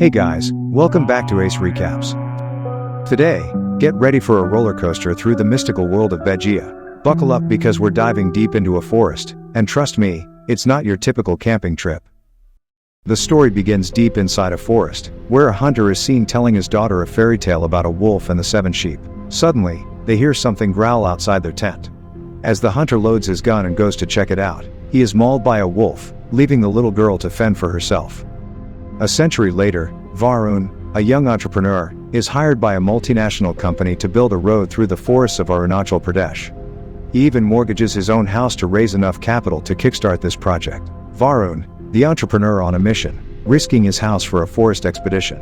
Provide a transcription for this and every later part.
Hey guys, welcome back to Ace Recaps. Today, get ready for a roller coaster through the mystical world of Bhediya. Buckle up because we're diving deep into a forest, and trust me, it's not your typical camping trip. The story begins deep inside a forest, where a hunter is seen telling his daughter a fairy tale about a wolf and the 7 sheep. Suddenly, they hear something growl outside their tent. As the hunter loads his gun and goes to check it out, he is mauled by a wolf, leaving the little girl to fend for herself. A century later, Varun, a young entrepreneur, is hired by a multinational company to build a road through the forests of Arunachal Pradesh. He even mortgages his own house to raise enough capital to kickstart this project. Varun, the entrepreneur on a mission, risking his house for a forest expedition.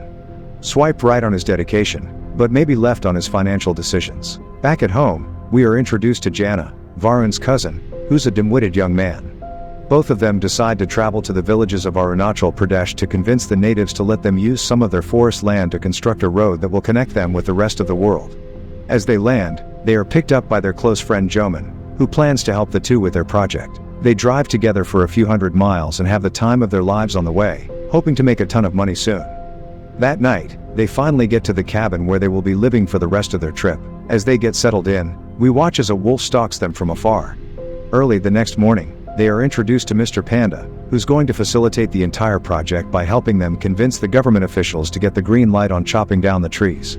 Swipe right on his dedication, but maybe left on his financial decisions. Back at home, we are introduced to Jana, Varun's cousin, who's a dim-witted young man. Both of them decide to travel to the villages of Arunachal Pradesh to convince the natives to let them use some of their forest land to construct a road that will connect them with the rest of the world. As they land, they are picked up by their close friend Joman, who plans to help the two with their project. They drive together for a few hundred miles and have the time of their lives on the way, hoping to make a ton of money soon. That night, they finally get to the cabin where they will be living for the rest of their trip. As they get settled in, we watch as a wolf stalks them from afar. Early the next morning, they are introduced to Mr. Panda, who's going to facilitate the entire project by helping them convince the government officials to get the green light on chopping down the trees.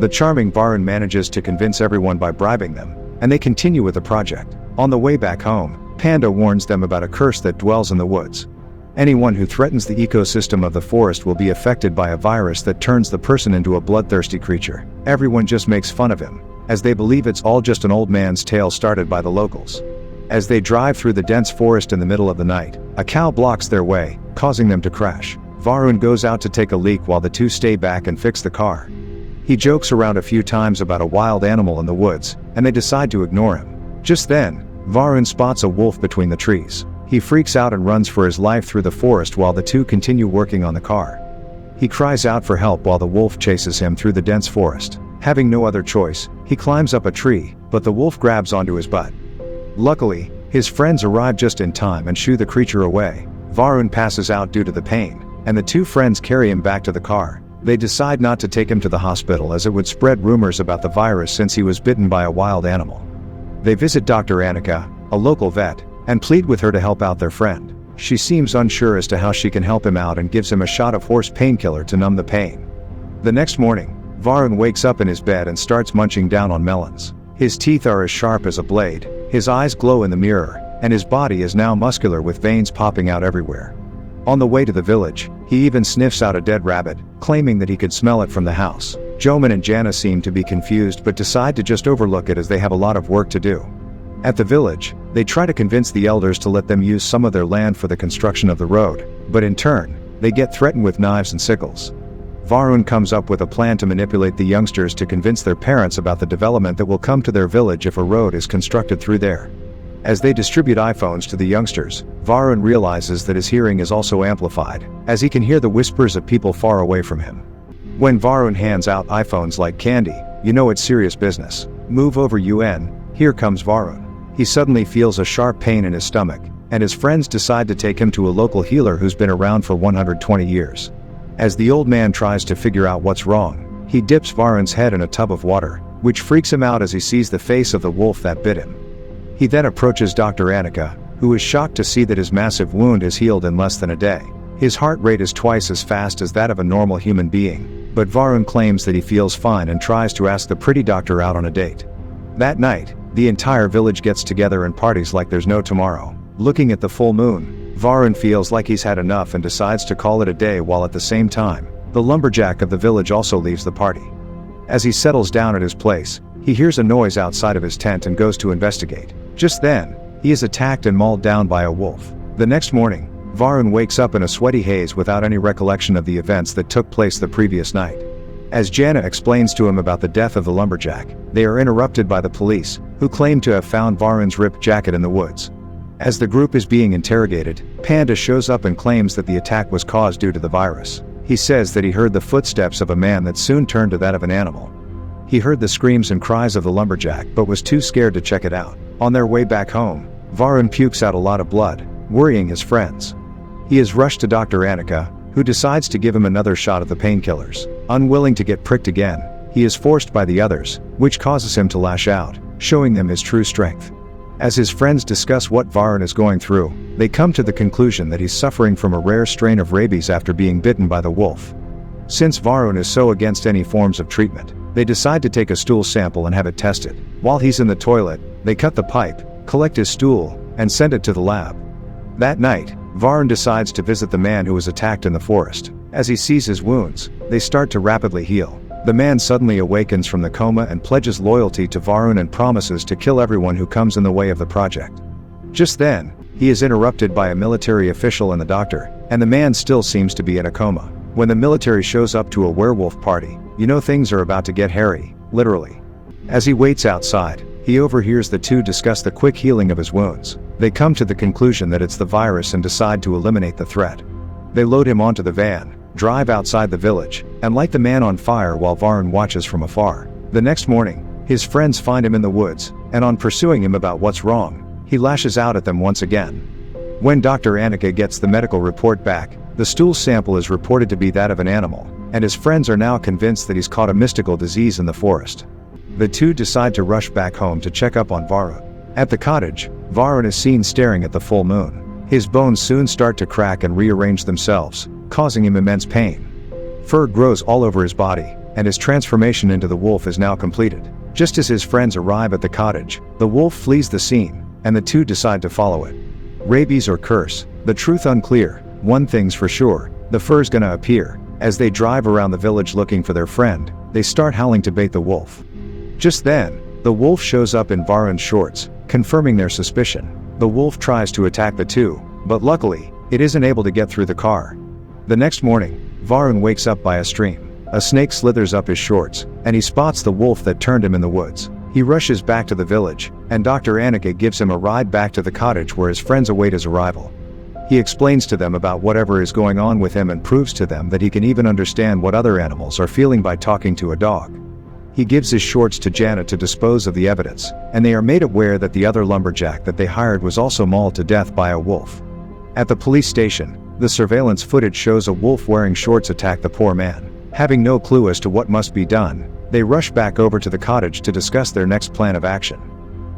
The charming Varun manages to convince everyone by bribing them, and they continue with the project. On the way back home, Panda warns them about a curse that dwells in the woods. Anyone who threatens the ecosystem of the forest will be affected by a virus that turns the person into a bloodthirsty creature. Everyone just makes fun of him, as they believe it's all just an old man's tale started by the locals. As they drive through the dense forest in the middle of the night, a cow blocks their way, causing them to crash. Varun goes out to take a leak while the two stay back and fix the car. He jokes around a few times about a wild animal in the woods, and they decide to ignore him. Just then, Varun spots a wolf between the trees. He freaks out and runs for his life through the forest while the two continue working on the car. He cries out for help while the wolf chases him through the dense forest. Having no other choice, he climbs up a tree, but the wolf grabs onto his butt. Luckily, his friends arrive just in time and shoo the creature away. Varun passes out due to the pain, and the two friends carry him back to the car. They decide not to take him to the hospital as it would spread rumors about the virus since he was bitten by a wild animal. They visit Dr. Annika, a local vet, and plead with her to help out their friend. She seems unsure as to how she can help him out and gives him a shot of horse painkiller to numb the pain. The next morning, Varun wakes up in his bed and starts munching down on melons. His teeth are as sharp as a blade, his eyes glow in the mirror, and his body is now muscular with veins popping out everywhere. On the way to the village, he even sniffs out a dead rabbit, claiming that he could smell it from the house. Joman and Jana seem to be confused but decide to just overlook it as they have a lot of work to do. At the village, they try to convince the elders to let them use some of their land for the construction of the road, but in turn, they get threatened with knives and sickles. Varun comes up with a plan to manipulate the youngsters to convince their parents about the development that will come to their village if a road is constructed through there. As they distribute iPhones to the youngsters, Varun realizes that his hearing is also amplified, as he can hear the whispers of people far away from him. When Varun hands out iPhones like candy, you know it's serious business. Move over UN, here comes Varun. He suddenly feels a sharp pain in his stomach, and his friends decide to take him to a local healer who's been around for 120 years. As the old man tries to figure out what's wrong, he dips Varun's head in a tub of water, which freaks him out as he sees the face of the wolf that bit him. He then approaches Dr. Annika, who is shocked to see that his massive wound is healed in less than a day. His heart rate is twice as fast as that of a normal human being, but Varun claims that he feels fine and tries to ask the pretty doctor out on a date. That night, the entire village gets together and parties like there's no tomorrow. Looking at the full moon, Varun feels like he's had enough and decides to call it a day while at the same time, the lumberjack of the village also leaves the party. As he settles down at his place, he hears a noise outside of his tent and goes to investigate. Just then, he is attacked and mauled down by a wolf. The next morning, Varun wakes up in a sweaty haze without any recollection of the events that took place the previous night. As Jana explains to him about the death of the lumberjack, they are interrupted by the police, who claim to have found Varun's ripped jacket in the woods. As the group is being interrogated, Panda shows up and claims that the attack was caused due to the virus. He says that he heard the footsteps of a man that soon turned to that of an animal. He heard the screams and cries of the lumberjack but was too scared to check it out. On their way back home, Varun pukes out a lot of blood, worrying his friends. He is rushed to Dr. Annika, who decides to give him another shot at the painkillers. Unwilling to get pricked again, he is forced by the others, which causes him to lash out, showing them his true strength. As his friends discuss what Varun is going through, they come to the conclusion that he's suffering from a rare strain of rabies after being bitten by the wolf. Since Varun is so against any forms of treatment, they decide to take a stool sample and have it tested. While he's in the toilet, they cut the pipe, collect his stool, and send it to the lab. That night, Varun decides to visit the man who was attacked in the forest. As he sees his wounds, they start to rapidly heal. The man suddenly awakens from the coma and pledges loyalty to Varun and promises to kill everyone who comes in the way of the project. Just then, he is interrupted by a military official and the doctor, and the man still seems to be in a coma. When the military shows up to a werewolf party, you know things are about to get hairy, literally. As he waits outside, he overhears the two discuss the quick healing of his wounds. They come to the conclusion that it's the virus and decide to eliminate the threat. They load him onto the van, drive outside the village, and light the man on fire while Varun watches from afar. The next morning, his friends find him in the woods, and on pursuing him about what's wrong, he lashes out at them once again. When Dr. Annika gets the medical report back, the stool sample is reported to be that of an animal, and his friends are now convinced that he's caught a mystical disease in the forest. The two decide to rush back home to check up on Varun. At the cottage, Varun is seen staring at the full moon. His bones soon start to crack and rearrange themselves, causing him immense pain. Fur grows all over his body, and his transformation into the wolf is now completed. Just as his friends arrive at the cottage, the wolf flees the scene, and the two decide to follow it. Rabies or curse, the truth unclear. One thing's for sure, the fur's gonna appear. As they drive around the village looking for their friend, they start howling to bait the wolf. Just then, the wolf shows up in Varun's shorts, confirming their suspicion. The wolf tries to attack the two, but luckily, it isn't able to get through the car. The next morning, Varun wakes up by a stream. A snake slithers up his shorts, and he spots the wolf that turned him in the woods. He rushes back to the village, and Dr. Annika gives him a ride back to the cottage where his friends await his arrival. He explains to them about whatever is going on with him and proves to them that he can even understand what other animals are feeling by talking to a dog. He gives his shorts to Janet to dispose of the evidence, and they are made aware that the other lumberjack that they hired was also mauled to death by a wolf. At the police station, the surveillance footage shows a wolf wearing shorts attack the poor man. Having no clue as to what must be done, they rush back over to the cottage to discuss their next plan of action.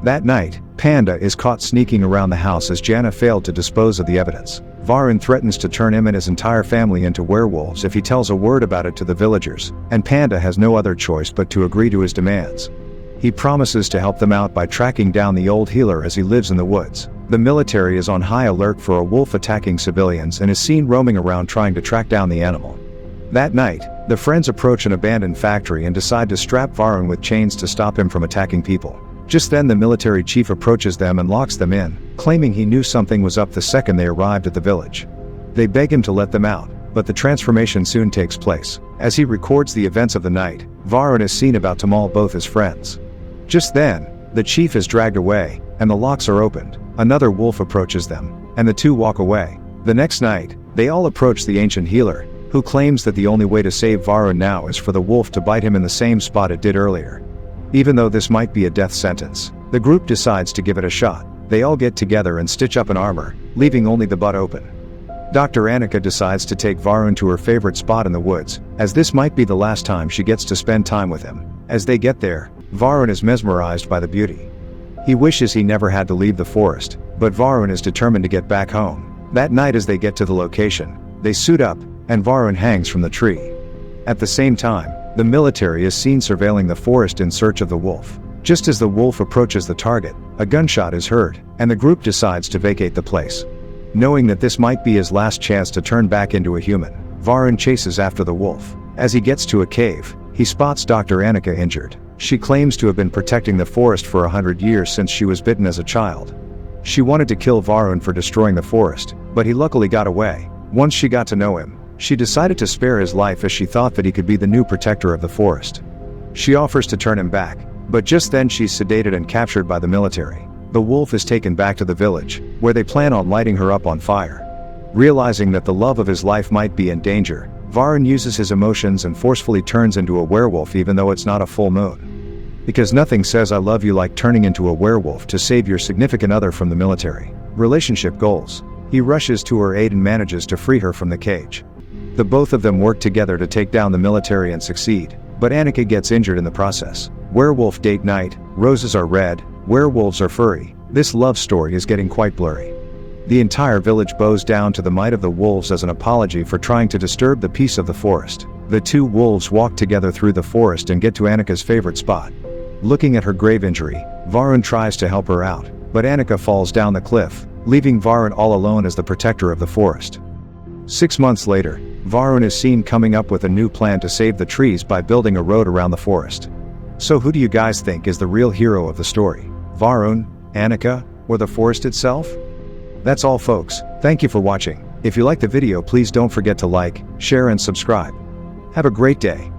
That night, Panda is caught sneaking around the house as Jana failed to dispose of the evidence. Varun threatens to turn him and his entire family into werewolves if he tells a word about it to the villagers, and Panda has no other choice but to agree to his demands. He promises to help them out by tracking down the old healer as he lives in the woods. The military is on high alert for a wolf attacking civilians and is seen roaming around trying to track down the animal. That night, the friends approach an abandoned factory and decide to strap Varun with chains to stop him from attacking people. Just then the military chief approaches them and locks them in, claiming he knew something was up the second they arrived at the village. They beg him to let them out, but the transformation soon takes place. As he records the events of the night, Varun is seen about to maul both his friends. Just then, the chief is dragged away, and the locks are opened. Another wolf approaches them, and the two walk away. The next night, they all approach the ancient healer, who claims that the only way to save Varun now is for the wolf to bite him in the same spot it did earlier. Even though this might be a death sentence, the group decides to give it a shot. They all get together and stitch up an armor, leaving only the butt open. Dr. Annika decides to take Varun to her favorite spot in the woods, as this might be the last time she gets to spend time with him. As they get there, Varun is mesmerized by the beauty. He wishes he never had to leave the forest, but Varun is determined to get back home. That night as they get to the location, they suit up, and Varun hangs from the tree. At the same time, the military is seen surveilling the forest in search of the wolf. Just as the wolf approaches the target, a gunshot is heard, and the group decides to vacate the place. Knowing that this might be his last chance to turn back into a human, Varun chases after the wolf. As he gets to a cave, he spots Dr. Annika injured. She claims to have been protecting the forest for 100 years since she was bitten as a child. She wanted to kill Varun for destroying the forest, but he luckily got away. Once she got to know him, she decided to spare his life as she thought that he could be the new protector of the forest. She offers to turn him back, but just then she's sedated and captured by the military. The wolf is taken back to the village, where they plan on lighting her up on fire. Realizing that the love of his life might be in danger, Varun uses his emotions and forcefully turns into a werewolf even though it's not a full moon. Because nothing says I love you like turning into a werewolf to save your significant other from the military. Relationship goals. He rushes to her aid and manages to free her from the cage. The both of them work together to take down the military and succeed, but Annika gets injured in the process. Werewolf date night, roses are red, werewolves are furry. This love story is getting quite blurry. The entire village bows down to the might of the wolves as an apology for trying to disturb the peace of the forest. The two wolves walk together through the forest and get to Annika's favorite spot. Looking at her grave injury, Varun tries to help her out, but Annika falls down the cliff, leaving Varun all alone as the protector of the forest. 6 months later, Varun is seen coming up with a new plan to save the trees by building a road around the forest. So who do you guys think is the real hero of the story? Varun, Annika, or the forest itself? That's all folks, thank you for watching. If you liked the video please don't forget to like, share and subscribe. Have a great day.